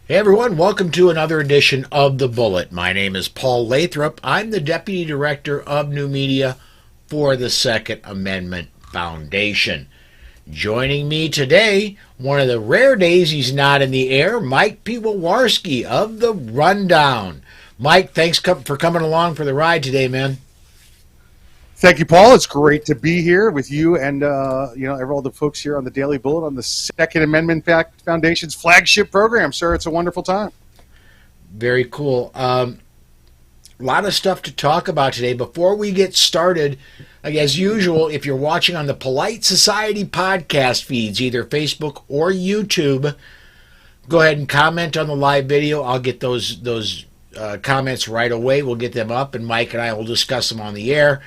Hey everyone, welcome to another edition of The Bullet. My name is Paul Lathrop. I'm the Deputy Director of New Media for the Second Amendment Foundation. Joining me today, one of the rare days he's not in the air, Mike Piwowarski of The Rundown. Mike, thanks for coming along for the ride today, man. Thank you, Paul. It's great to be here with you and all the folks here on the Daily Bullet on the Second Amendment Foundation's flagship program, sir. It's a wonderful time. Very cool. A lot of stuff to talk about today. Before we get started, as usual, if you're watching on the Polite Society podcast feeds, either Facebook or YouTube, go ahead and comment on the live video. I'll get those comments right away. We'll get them up, and Mike and I will discuss them on the air.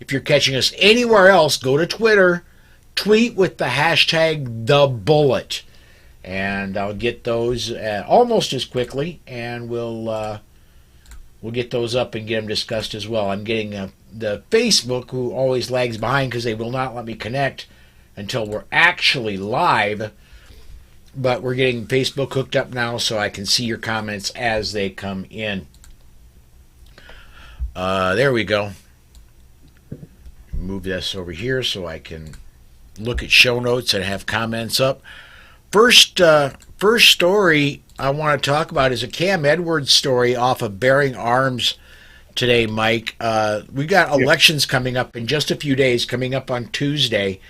If you're catching us anywhere else, go to Twitter, tweet with the hashtag #TheBullet, and I'll get those almost as quickly, and we'll get those up and get them discussed as well. I'm getting the Facebook, who always lags behind because they will not let me connect until we're actually live, but we're getting Facebook hooked up now so I can see your comments as they come in. There we go. Move this over here so I can look at show notes and have comments up. First story I want to talk about is a Cam Edwards story off of Bearing Arms today, Mike. We got elections coming up in just a few days, coming up on Tuesday,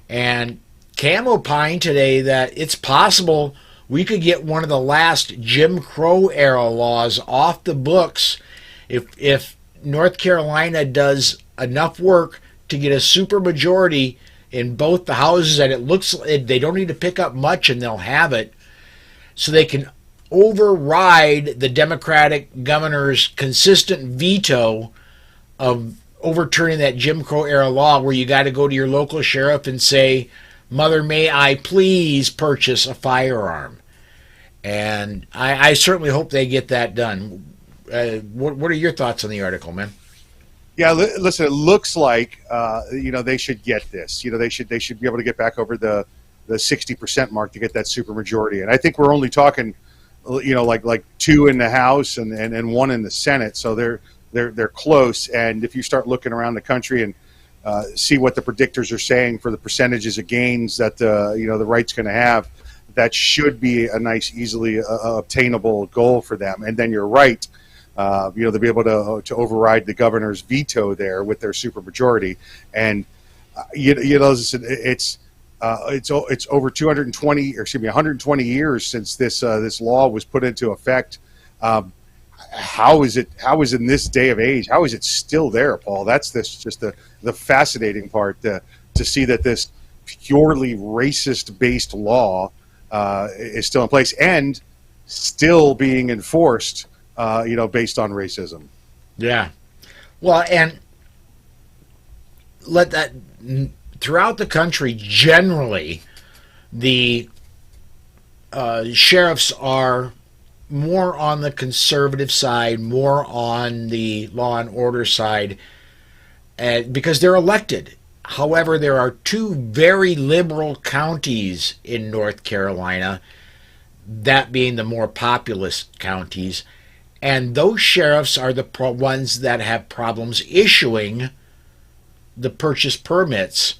and Cam opined today that it's possible we could get one of the last Jim Crow era laws off the books if North Carolina does enough work to get a supermajority in both the houses, and it looks they don't need to pick up much and they'll have it, so they can override the Democratic governor's consistent veto of overturning that Jim Crow era law where you got to go to your local sheriff and say, "Mother, may I please purchase a firearm?" And I certainly hope they get that done. What are your thoughts on the article, man? Yeah, listen. It looks like they should get this. They should be able to get back over the 60% mark to get that supermajority. And I think we're only talking, like two in the House and one in the Senate. So they're close. And if you start looking around the country and see what the predictors are saying for the percentages of gains that the right's going to have, that should be a nice, easily obtainable goal for them. And then you're right. They'll be able to override the governor's veto there with their supermajority, and it's over 120 years since this law was put into effect. How is in this day of age? How is it still there, Paul? That's just the fascinating part to see that this purely racist-based law is still in place and still being enforced. Based on racism. Yeah. Well, and let that throughout the country, generally, the sheriffs are more on the conservative side, more on the law and order side, because they're elected. However, there are two very liberal counties in North Carolina, that being the more populous counties. And those sheriffs are the ones that have problems issuing the purchase permits.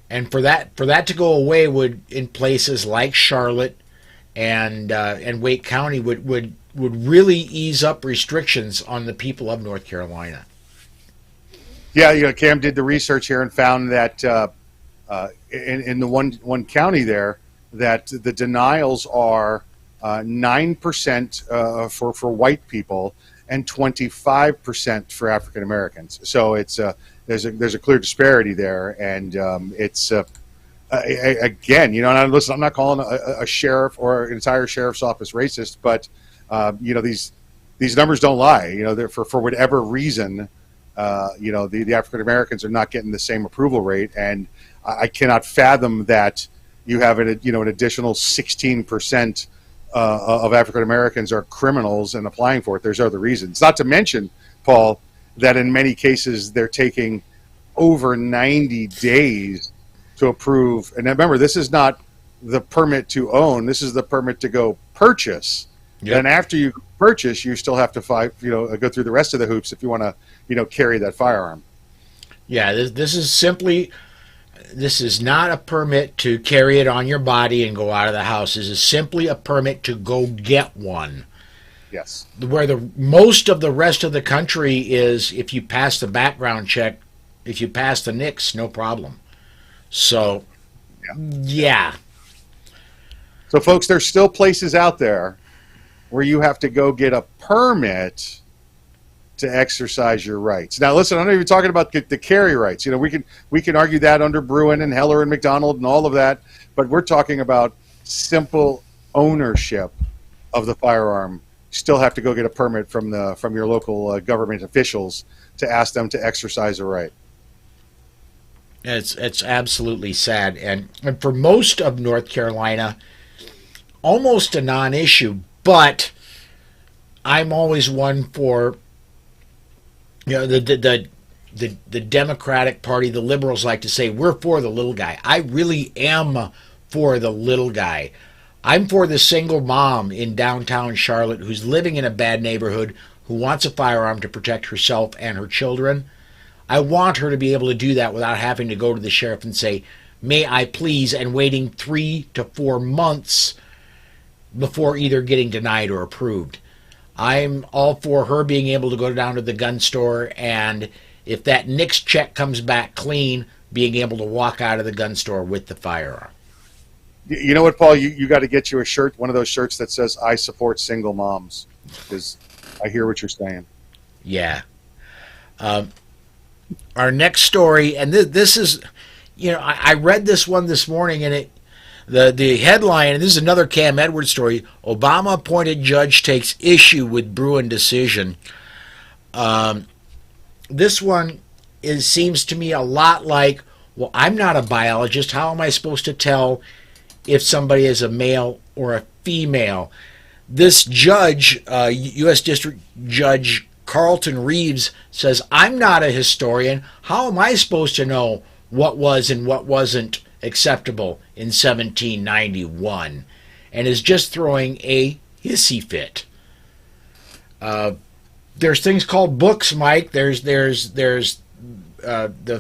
And for that to go away would, in places like Charlotte and Wake County, would really ease up restrictions on the people of North Carolina. Yeah, Cam did the research here and found that in the one county there, that the denials are 9% for white people and 25% for African Americans. So it's there's a clear disparity there, and it's again, and listen, I'm not calling a sheriff or an entire sheriff's office racist, but these numbers don't lie. For whatever reason, the African Americans are not getting the same approval rate, and I cannot fathom that you have an additional 16%. Of African Americans are criminals and applying for it. There's other reasons. Not to mention, Paul, that in many cases they're taking over 90 days to approve. And remember, this is not the permit to own. This is the permit to go purchase. Yep. Then after you purchase, you still have to go through the rest of the hoops if you want to, carry that firearm. Yeah, this is not a permit to carry it on your body and go out of the house. This is simply a permit to go get one. Yes. Where most of the rest of the country is, if you pass the background check, if you pass the NICS, no problem. So, yeah. So, folks, there's still places out there where you have to go get a permit to exercise your rights. Now, listen, I'm not even talking about the carry rights. We can argue that under Bruin and Heller and McDonald and all of that, but we're talking about simple ownership of the firearm. You still have to go get a permit from your local government officials to ask them to exercise a right. It's absolutely sad, and for most of North Carolina, almost a non-issue. But I'm always one for, the Democratic Party, the liberals like to say, we're for the little guy. I really am for the little guy. I'm for the single mom in downtown Charlotte who's living in a bad neighborhood, who wants a firearm to protect herself and her children. I want her to be able to do that without having to go to the sheriff and say, may I please, and waiting 3 to 4 months before either getting denied or approved. I'm all for her being able to go down to the gun store, and if that NICS check comes back clean, being able to walk out of the gun store with the firearm. You know what, Paul? You got to get you a shirt, one of those shirts that says, I support single moms, because I hear what you're saying. Yeah. Our next story, and this is, I read this one this morning, and the headline, and this is another Cam Edwards story, Obama-appointed judge takes issue with Bruin decision. This one seems to me a lot like, well, I'm not a biologist. How am I supposed to tell if somebody is a male or a female? This judge, U.S. District Judge Carlton Reeves, says, I'm not a historian. How am I supposed to know what was and what wasn't acceptable in 1791? And is just throwing a hissy fit. There's things called books, Mike. There's the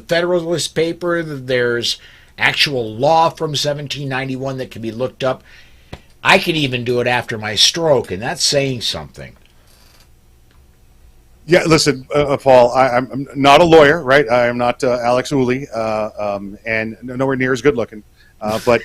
Federalist paper. There's actual law from 1791 that can be looked up. I can even do it after my stroke, and that's saying something. Yeah, listen, Paul, I'm not a lawyer, right? I am not Alex Uli, and nowhere near as good looking. But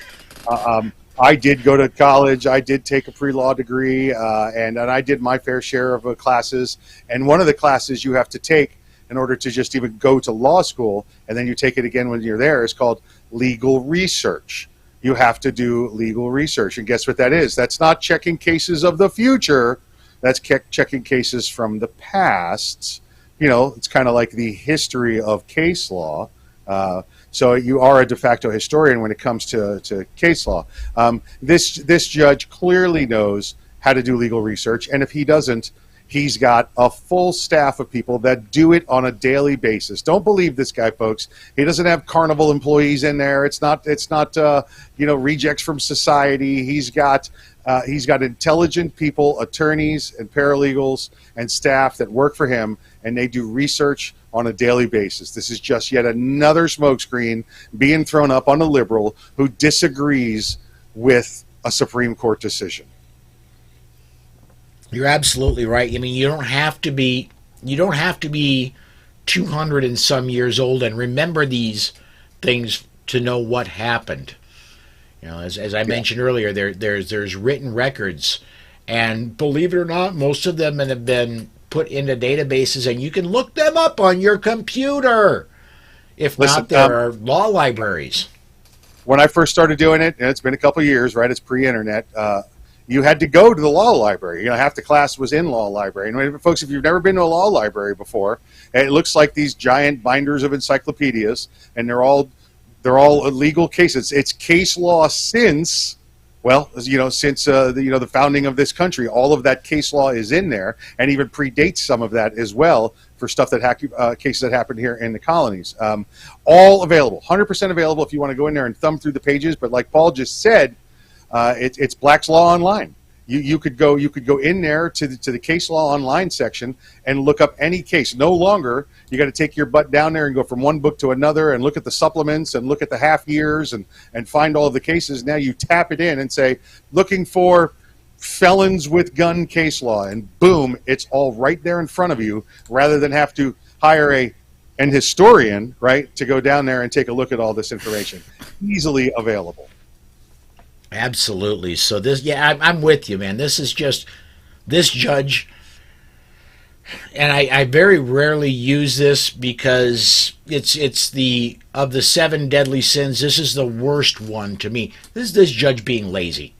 I did go to college. I did take a pre-law degree, and I did my fair share of classes. And one of the classes you have to take in order to just even go to law school, and then you take it again when you're there, is called legal research. You have to do legal research. And guess what that is? That's not checking cases of the future. That's checking cases from the past. It's kind of like the history of case law. So you are a de facto historian when it comes to case law. This judge clearly knows how to do legal research, and if he doesn't, he's got a full staff of people that do it on a daily basis. Don't believe this guy, folks. He doesn't have carnival employees in there. It's not rejects from society. He's got intelligent people, attorneys and paralegals and staff that work for him, and they do research on a daily basis. This is just yet another smokescreen being thrown up on a liberal who disagrees with a Supreme Court decision. You're absolutely right. I mean, you don't have to be 200 and some years old and remember these things to know what happened. As I mentioned earlier, there's written records, and believe it or not, most of them have been put into databases, and you can look them up on your computer. If not, there are law libraries. When I first started doing it, and it's been a couple of years, right? It's pre-internet. You had to go to the law library. Half the class was in law library. And folks, if you've never been to a law library before, it looks like these giant binders of encyclopedias, and they're all legal cases. It's case law since the founding of this country. All of that case law is in there, and even predates some of that as well for stuff cases that happened here in the colonies. All available, 100% available if you want to go in there and thumb through the pages. But like Paul just said, It's Black's Law Online. You could go in there to the case law online section and look up any case. No longer you got to take your butt down there and go from one book to another and look at the supplements and look at the half years and find all of the cases. Now you tap it in and say, looking for felons with gun case law, and boom, it's all right there in front of you, rather than have to hire an historian, right, to go down there and take a look at all this information. Easily available. Absolutely. So this, yeah, I'm with you, man. This is just this judge, and I very rarely use this because it's the of the 7 deadly sins. This is the worst one to me. This is this judge being lazy.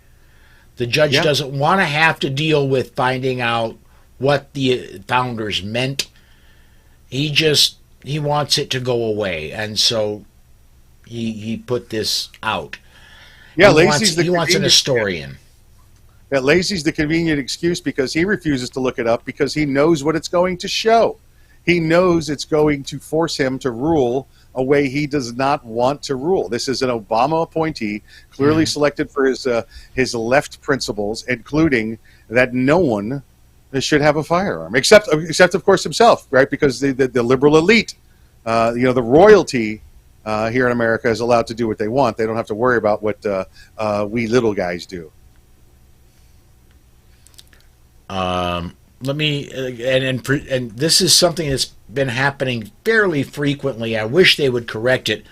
The judge doesn't want to have to deal with finding out what the founders meant. He wants it to go away, and so he put this out. Yeah, he wants an historian. That lazy's the convenient excuse because he refuses to look it up because he knows what it's going to show. He knows it's going to force him to rule a way he does not want to rule. This is an Obama appointee, clearly selected for his left principles, including that no one should have a firearm, except of course himself, right? Because the liberal elite, the royalty here in America is allowed to do what they want. They don't have to worry about what we little guys do. Let me and this is something that's been happening fairly frequently. I wish they would correct it.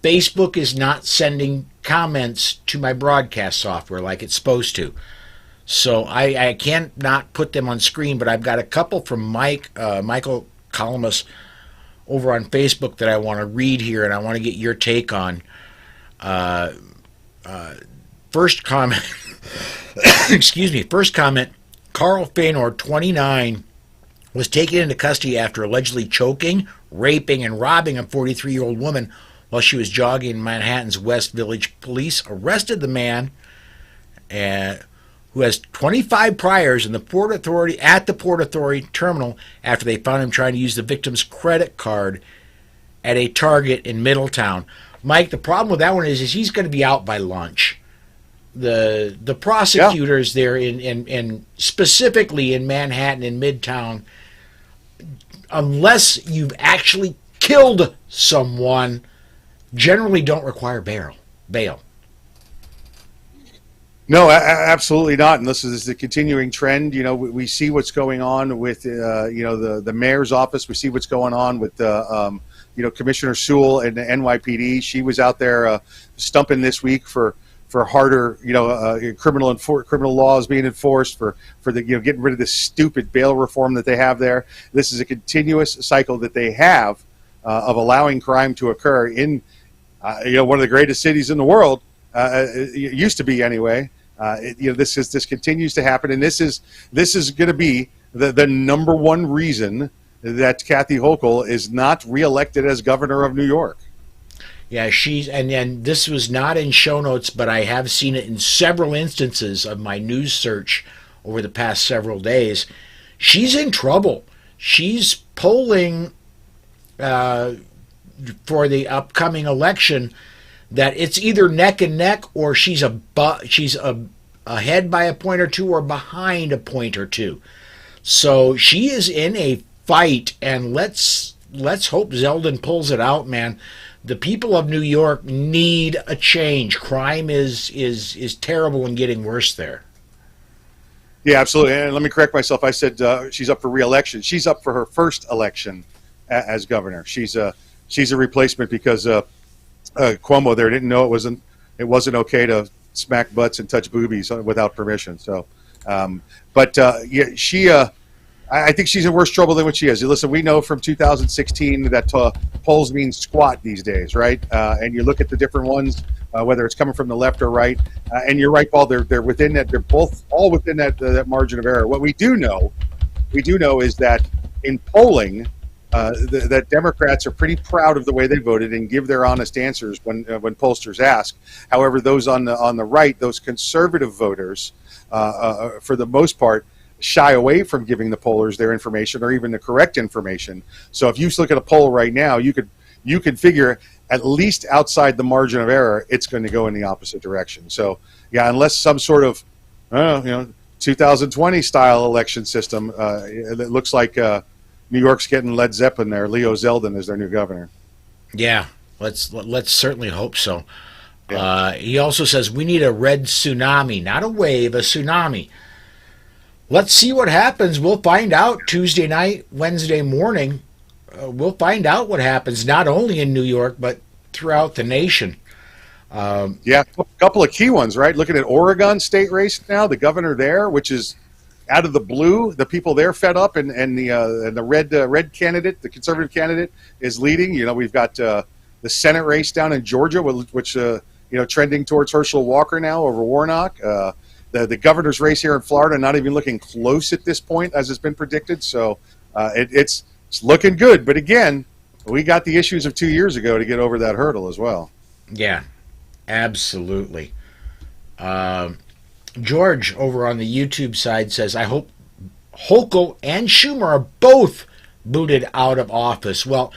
Facebook is not sending comments to my broadcast software like it's supposed to. So I can't not put them on screen, but I've got a couple from Michael Columbus over on Facebook that I want to read here, and I want to get your take on. First comment, excuse me, first comment, Carl Faynor, 29, was taken into custody after allegedly choking, raping, and robbing a 43-year-old woman while she was jogging in Manhattan's West Village. Police arrested the man, who has 25 priors in the Port Authority terminal after they found him trying to use the victim's credit card at a Target in Middletown. Mike, the problem with that one is he's going to be out by lunch. The prosecutors there in specifically in Manhattan in Midtown, unless you've actually killed someone, generally don't require bail. No, absolutely not. And this is the continuing trend. You know, we see what's going on with the mayor's office. We see what's going on with Commissioner Sewell and the NYPD. She was out there stumping this week for harder criminal laws being enforced, for the getting rid of this stupid bail reform that they have there. This is a continuous cycle that they have of allowing crime to occur in one of the greatest cities in the world. It used to be anyway. This continues to happen, and this is going to be the number one reason that Kathy Hochul is not reelected as governor of New York. Yeah, and this was not in show notes, but I have seen it in several instances of my news search over the past several days. She's in trouble. She's polling for the upcoming election that it's either neck and neck, or she's ahead by a point or two or behind a point or two. So she is in a fight, and let's hope Zeldin pulls it out, man. The people of New York need a change. Crime is terrible and getting worse there. Yeah, absolutely. And let me correct myself. I said she's up for re-election. She's up for her first election as governor. She's a replacement because Cuomo there didn't know it wasn't okay to smack butts and touch boobies without permission. So, I think she's in worse trouble than what she is. Listen, we know from 2016 that polls mean squat these days, right? And you look at the different ones, whether it's coming from the left or right. And you're right, Paul. They're within that. They're both all within that margin of error. What we do know is that in polling, that Democrats are pretty proud of the way they voted and give their honest answers when pollsters ask. However, those on the right, those conservative voters, for the most part, shy away from giving the pollers their information or even the correct information. So if you look at a poll right now, you could you can figure at least outside the margin of error, it's going to go in the opposite direction. So, yeah, unless some sort of, 2020 style election system, it looks like New York's getting Led Zeppelin there. Leo Zeldin is their new governor. Yeah, let's certainly hope so. Yeah. He also says we need a red tsunami, not a wave, a tsunami. Let's see what happens. We'll find out Tuesday night, Wednesday morning. We'll find out what happens, not only in New York, but throughout the nation. Yeah, a couple of key ones, right? Looking at Oregon state race now, the governor there, which is out of the blue, the people there fed up, and the red candidate, the conservative candidate, is leading. We've got the Senate race down in Georgia, which trending towards Herschel Walker now over Warnock. The governor's race here in Florida not even looking close at this point, as has been predicted. So it's looking good. But again, we got the issues of 2 years ago to get over that hurdle as well. Yeah, absolutely. George over on the YouTube side says, I hope Hochul and Schumer are both booted out of office. Well,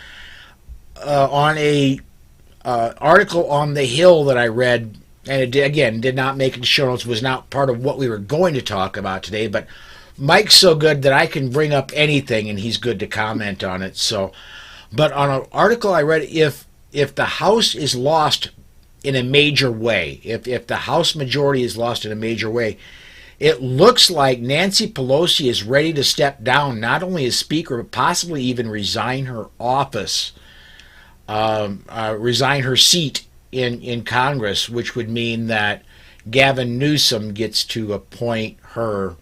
on a article on The Hill that I read, and it did not make it to show notes, was not part of what we were going to talk about today, but Mike's so good that I can bring up anything and he's good to comment on it. So, but on an article I read, if the House is lost in a major way, if the House majority is lost in a major way, it looks like Nancy Pelosi is ready to step down, not only as Speaker, but possibly even resign her office, resign her seat in Congress, which would mean that Gavin Newsom gets to appoint her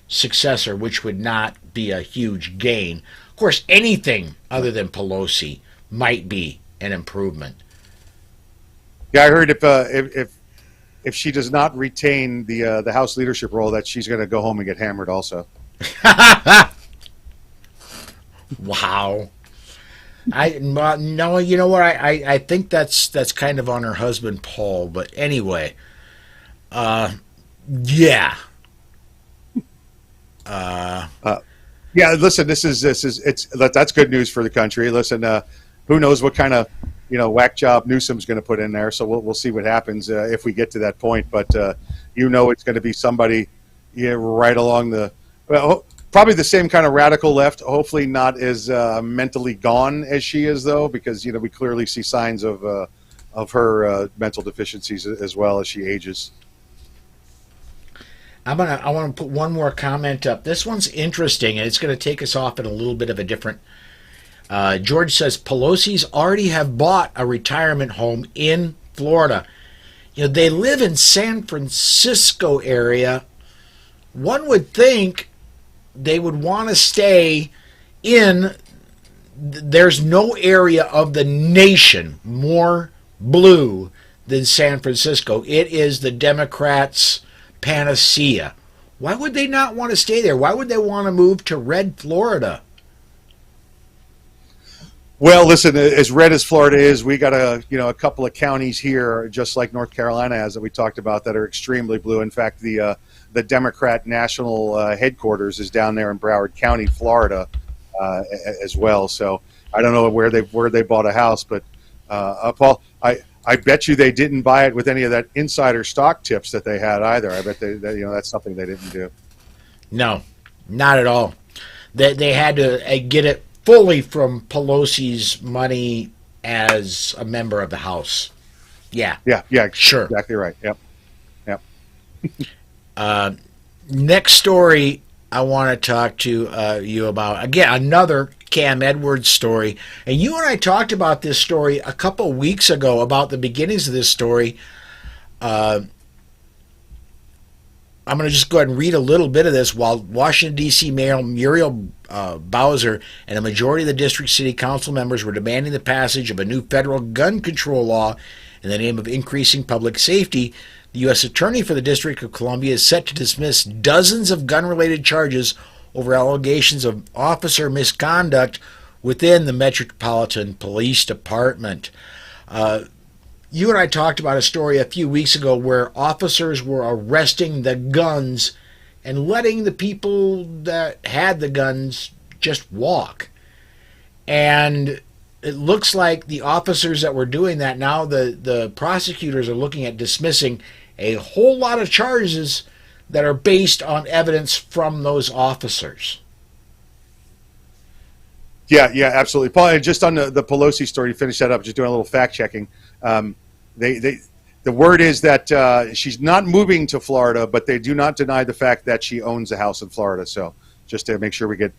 successor, which would not be a huge gain. Of course, anything other than Pelosi might be an improvement. Yeah, I heard if she does not retain the House leadership role, that she's going to go home and get hammered also. Wow. No, you know what? I think that's kind of on her husband Paul. But anyway, yeah. Yeah. Listen, that's good news for the country. Listen, who knows what kind of whack job Newsom's going to put in there? So we'll see what happens if we get to that point. But it's going to be somebody right along the probably the same kind of radical left. Hopefully not as mentally gone as she is, though, because we clearly see signs of her mental deficiencies as well as she ages. I want to put one more comment up. This one's interesting, and it's going to take us off in a little bit of a different. George says Pelosi's already have bought a retirement home in Florida. They live in San Francisco area. One would think they would want to stay in. There's no area of the nation more blue than San Francisco. It is the Democrats' panacea. Why would they not want to stay there? Why would they want to move to red Florida? Well, listen, as red as Florida is, we got a couple of counties here, just like North Carolina has, that we talked about, that are extremely blue. In fact, the Democrat national headquarters is down there in Broward County, Florida, as well. So I don't know where they bought a house, but Paul, I bet you they didn't buy it with any of that insider stock tips that they had either. I bet that's something they didn't do. No, not at all. They had to get it fully from Pelosi's money as a member of the House. Yeah. Yeah. Sure. Exactly right. Yep. Next story I want to talk to you about, again, another Cam Edwards story. And you and I talked about this story a couple weeks ago, about the beginnings of this story. I'm going to just go ahead and read a little bit of this. While Washington, D.C. Mayor Muriel Bowser and a majority of the district city council members were demanding the passage of a new federal gun control law in the name of increasing public safety, the U.S. Attorney for the District of Columbia is set to dismiss dozens of gun-related charges over allegations of officer misconduct within the Metropolitan Police Department. You and I talked about a story a few weeks ago where officers were arresting the guns and letting the people that had the guns just walk. And it looks like the officers that were doing that now, the prosecutors are looking at dismissing a whole lot of charges that are based on evidence from those officers. Yeah, absolutely, Paul. And just on the Pelosi story, to finish that up, just doing a little fact checking. They the word is that she's not moving to Florida, but they do not deny the fact that she owns a house in Florida. So just to make sure we get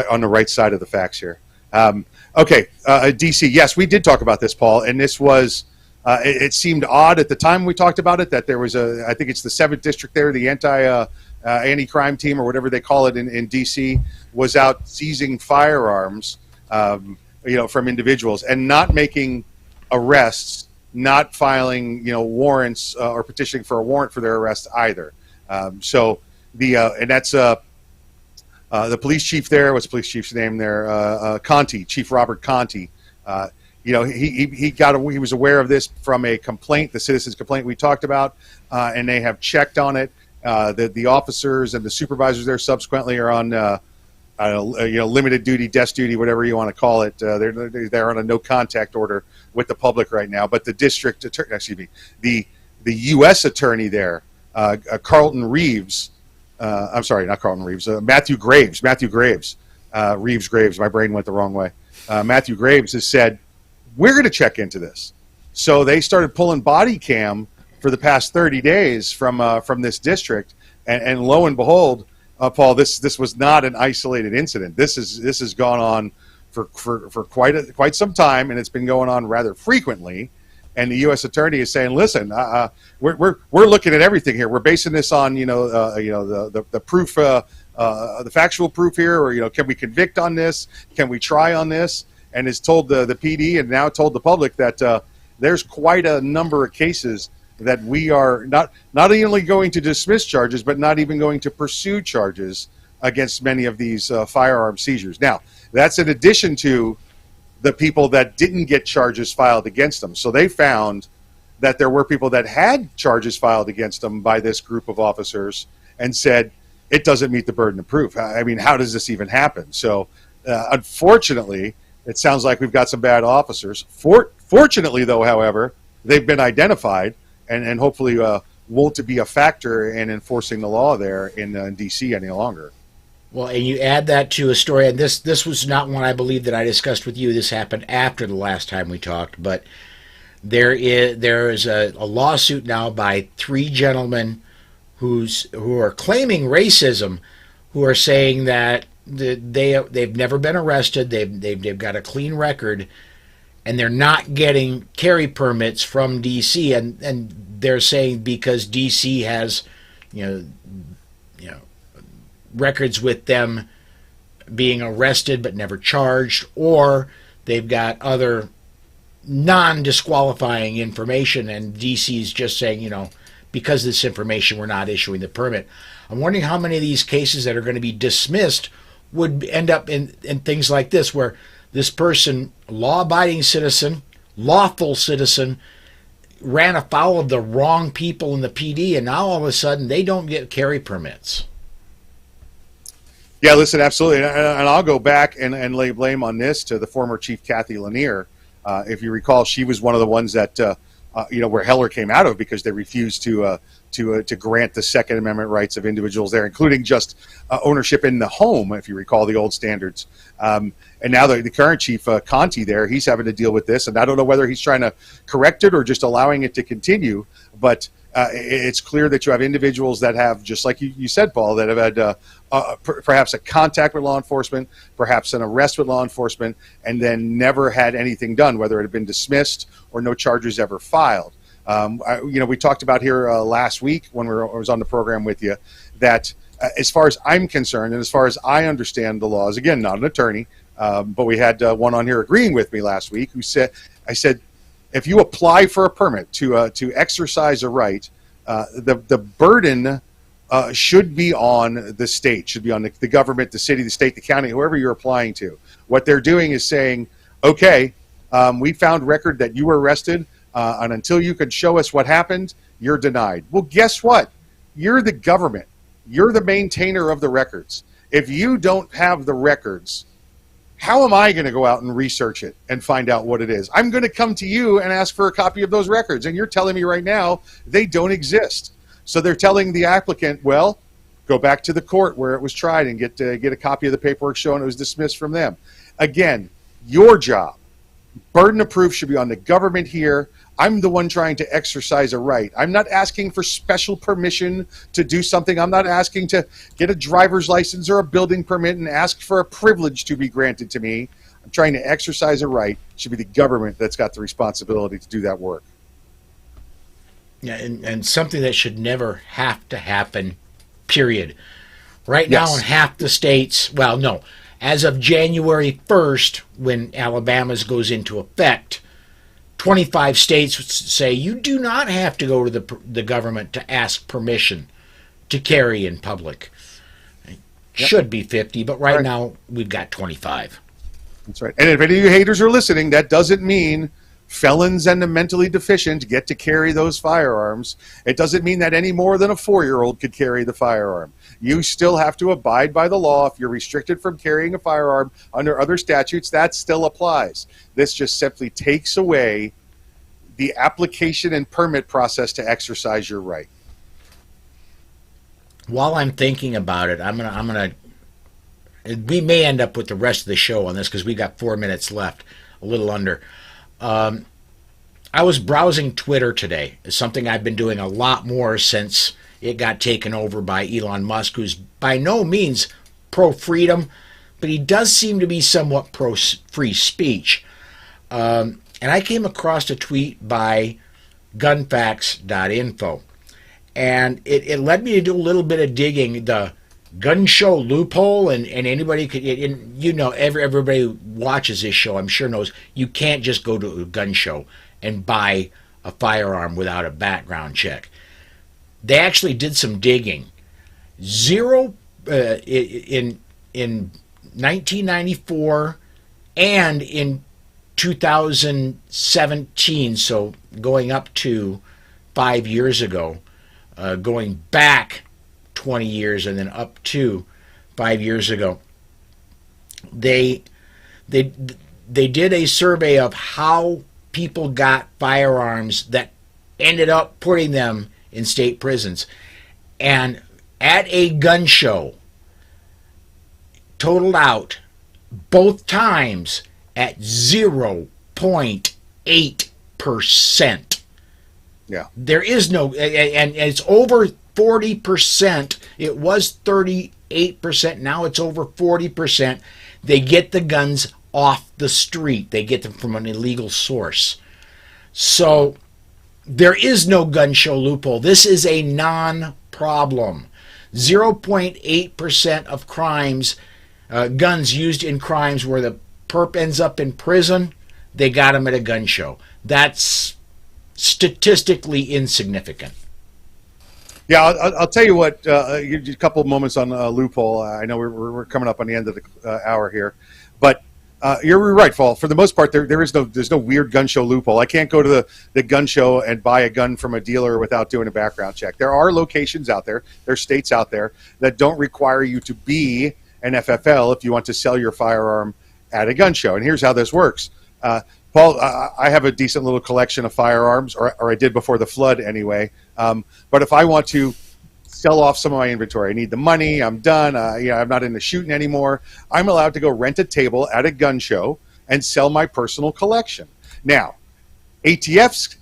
on the right side of the facts here. Okay, DC. Yes, we did talk about this, Paul, and this was. It seemed odd at the time we talked about it that there was I think it's the 7th district there, the anti-crime team or whatever they call it in D.C. was out seizing firearms, from individuals and not making arrests, not filing, warrants or petitioning for a warrant for their arrest either. So and that's the police chief there. What's the police chief's name there? Conti, Chief Robert Conti. He was aware of this from a complaint, the citizen's complaint we talked about, and they have checked on it. The officers and the supervisors there subsequently are on limited duty, desk duty, whatever you want to call it. They're on a no contact order with the public right now. But the district attorney, the U.S. attorney there, Carlton Reeves. I'm sorry, not Carlton Reeves. Matthew Graves. Reeves Graves. My brain went the wrong way. Matthew Graves has said, we're going to check into this. So they started pulling body cam for the past 30 days from this district, and lo and behold, Paul, this was not an isolated incident. This has gone on for quite some time, and it's been going on rather frequently. And the U.S. attorney is saying, listen, we're looking at everything here. We're basing this on the proof, the factual proof here, or can we convict on this? Can we try on this? And has told the PD and now told the public that there's quite a number of cases that we are not only going to dismiss charges, but not even going to pursue charges against many of these firearm seizures. Now, that's in addition to the people that didn't get charges filed against them. So they found that there were people that had charges filed against them by this group of officers and said, it doesn't meet the burden of proof. I mean, how does this even happen? So unfortunately, it sounds like we've got some bad officers. Fortunately, though, however, they've been identified and hopefully won't be a factor in enforcing the law there in D.C. any longer. Well, and you add that to a story, and this was not one I believe that I discussed with you. This happened after the last time we talked, but there is a lawsuit now by 3 gentlemen who are claiming racism, who are saying that they've never been arrested, they've got a clean record, and they're not getting carry permits from D.C. and they're saying because D.C. has records with them being arrested but never charged, or they've got other non-disqualifying information, and DC's just saying, because of this information, we're not issuing the permit. I'm wondering how many of these cases that are going to be dismissed would end up in things like this, where this person, law-abiding citizen, lawful citizen, ran afoul of the wrong people in the PD, and now all of a sudden they don't get carry permits. Yeah, listen, absolutely. And I'll go back and lay blame on this to the former Chief Kathy Lanier. If you recall, she was one of the ones that, where Heller came out of because they refused to grant the Second Amendment rights of individuals there, including just ownership in the home, if you recall the old standards. And now the current Chief Conti there, he's having to deal with this. And I don't know whether he's trying to correct it or just allowing it to continue. But it's clear that you have individuals that have, just like you said, Paul, that have had perhaps a contact with law enforcement, perhaps an arrest with law enforcement, and then never had anything done, whether it had been dismissed or no charges ever filed. We talked about here last week when I was on the program with you that as far as I'm concerned and as far as I understand the laws, again, not an attorney, but we had one on here agreeing with me last week who said, I said, if you apply for a permit to exercise a right, the burden should be on the state, should be on the government, the city, the state, the county, whoever you're applying to. What they're doing is saying, okay, we found record that you were arrested, and until you can show us what happened, you're denied. Well, guess what? You're the government. You're the maintainer of the records. If you don't have the records, how am I going to go out and research it and find out what it is? I'm going to come to you and ask for a copy of those records, and you're telling me right now they don't exist. So they're telling the applicant, well, go back to the court where it was tried and get a copy of the paperwork showing it was dismissed from them. Again, your job, burden of proof should be on the government here. I'm the one trying to exercise a right. I'm not asking for special permission to do something. I'm not asking to get a driver's license or a building permit and ask for a privilege to be granted to me. I'm trying to exercise a right. It should be the government that's got the responsibility to do that work. Yeah, and something that should never have to happen, period. Right now in half the states, well, no, as of January 1st, when Alabama's goes into effect, 25 states say you do not have to go to the government to ask permission to carry in public. It should be 50, but right now we've got 25. That's right. And if any of you haters are listening, that doesn't mean felons and the mentally deficient get to carry those firearms. It doesn't mean that any more than a 4-year-old could carry the firearm. You still have to abide by the law. If you're restricted from carrying a firearm under other statutes, that still applies. This just simply takes away the application and permit process to exercise your right. While I'm thinking about it, we may end up with the rest of the show on this because we got 4 minutes left, a little under. I was browsing Twitter today. It's something I've been doing a lot more since it got taken over by Elon Musk, who's by no means pro-freedom, but he does seem to be somewhat pro-free speech. And I came across a tweet by gunfacts.info, and it led me to do a little bit of digging. The gun show loophole, and anybody could, everybody who watches this show, I'm sure knows, you can't just go to a gun show and buy a firearm without a background check. They actually did some digging. In 1994 and in 2017, so going up to 5 years ago, going back 20 years and then up to 5 years ago, they did a survey of how people got firearms that ended up putting them in state prisons. And at a gun show, totaled out both times at 0.8%. Yeah. There is no, and it's over 40%. It was 38%. Now it's over 40%. They get the guns off the street. They get them from an illegal source. So there is no gun show loophole. This is a non-problem. 0.8% of crimes, guns used in crimes where the perp ends up in prison, they got him at a gun show. That's statistically insignificant. Yeah, I'll tell you what. A couple of moments on loophole. I know we're coming up on the end of the hour here, but you're right, Paul. For the most part, there's no weird gun show loophole. I can't go to the gun show and buy a gun from a dealer without doing a background check. There are locations out there, there are states out there that don't require you to be an FFL if you want to sell your firearm at a gun show. And here's how this works. Paul, I have a decent little collection of firearms, or I did before the flood anyway. But if I want to sell off some of my inventory, I need the money, I'm done, I'm not into shooting anymore, I'm allowed to go rent a table at a gun show and sell my personal collection. Now, ATF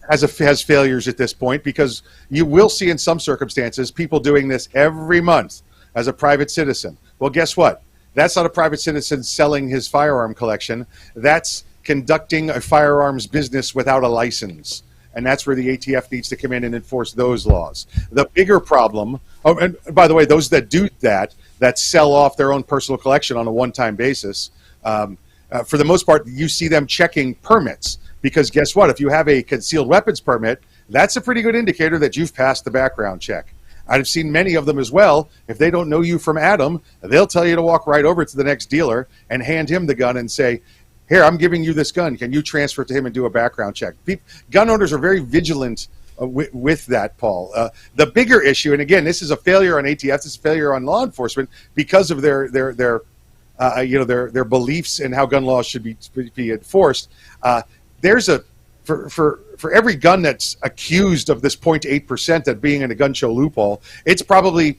has failures at this point, because you will see in some circumstances people doing this every month as a private citizen. Well, guess what? That's not a private citizen selling his firearm collection. That's conducting a firearms business without a license. And that's where the ATF needs to come in and enforce those laws. The bigger problem, and by the way, those that do that sell off their own personal collection on a one-time basis, for the most part, you see them checking permits. Because guess what? If you have a concealed weapons permit, that's a pretty good indicator that you've passed the background check. I've seen many of them as well. If they don't know you from Adam, they'll tell you to walk right over to the next dealer and hand him the gun and say, here, I'm giving you this gun. Can you transfer it to him and do a background check? Gun owners are very vigilant with that, Paul. The bigger issue, and again, this is a failure on ATF, this is a failure on law enforcement because of their their beliefs and how gun laws should be enforced. There's a for every gun that's accused of this 0.8% that being in a gun show loophole, it's probably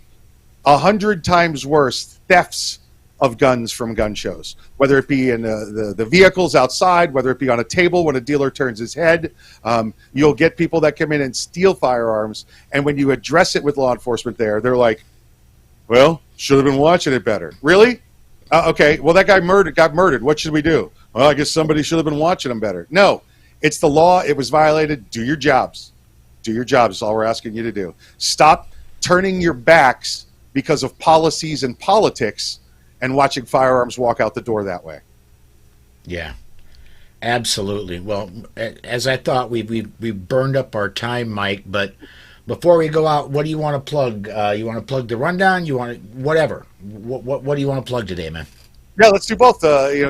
100 times worse thefts of guns from gun shows, whether it be in the vehicles outside, whether it be on a table when a dealer turns his head. You'll get people that come in and steal firearms, and when you address it with law enforcement there, they're like, well, should have been watching it better. Really? Okay, well, that guy got murdered. What should we do? Well, I guess somebody should have been watching him better. No, it's the law. It was violated. Do your jobs. Do your jobs is all we're asking you to do. Stop turning your backs because of policies and politics and watching firearms walk out the door that way. Yeah, absolutely. Well, as I thought, we burned up our time, Mike. But before we go out, what do you want to plug? You want to plug the rundown? You want to, whatever? What do you want to plug today, man? Yeah, let's do both.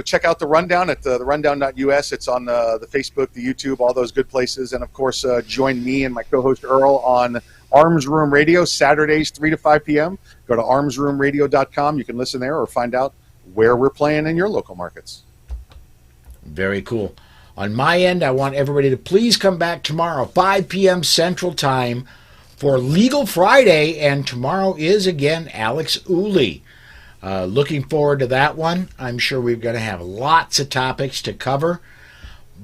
Check out the rundown at the rundown.us. It's on the Facebook, the YouTube, all those good places, and of course, join me and my co-host Earl on Arms Room Radio Saturdays 3 to 5 p.m. Go to armsroomradio.com. You can listen there or find out where we're playing in your local markets. Very cool. On my end, I want everybody to please come back tomorrow, 5 p.m. Central Time, for Legal Friday, and tomorrow is again Alex Uli. Looking forward to that one. I'm sure we're going to have lots of topics to cover,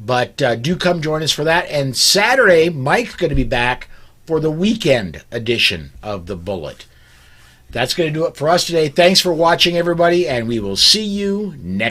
but do come join us for that. And Saturday, Mike's going to be back for the weekend edition of The Bullet. That's going to do it for us today. Thanks for watching, everybody, and we will see you next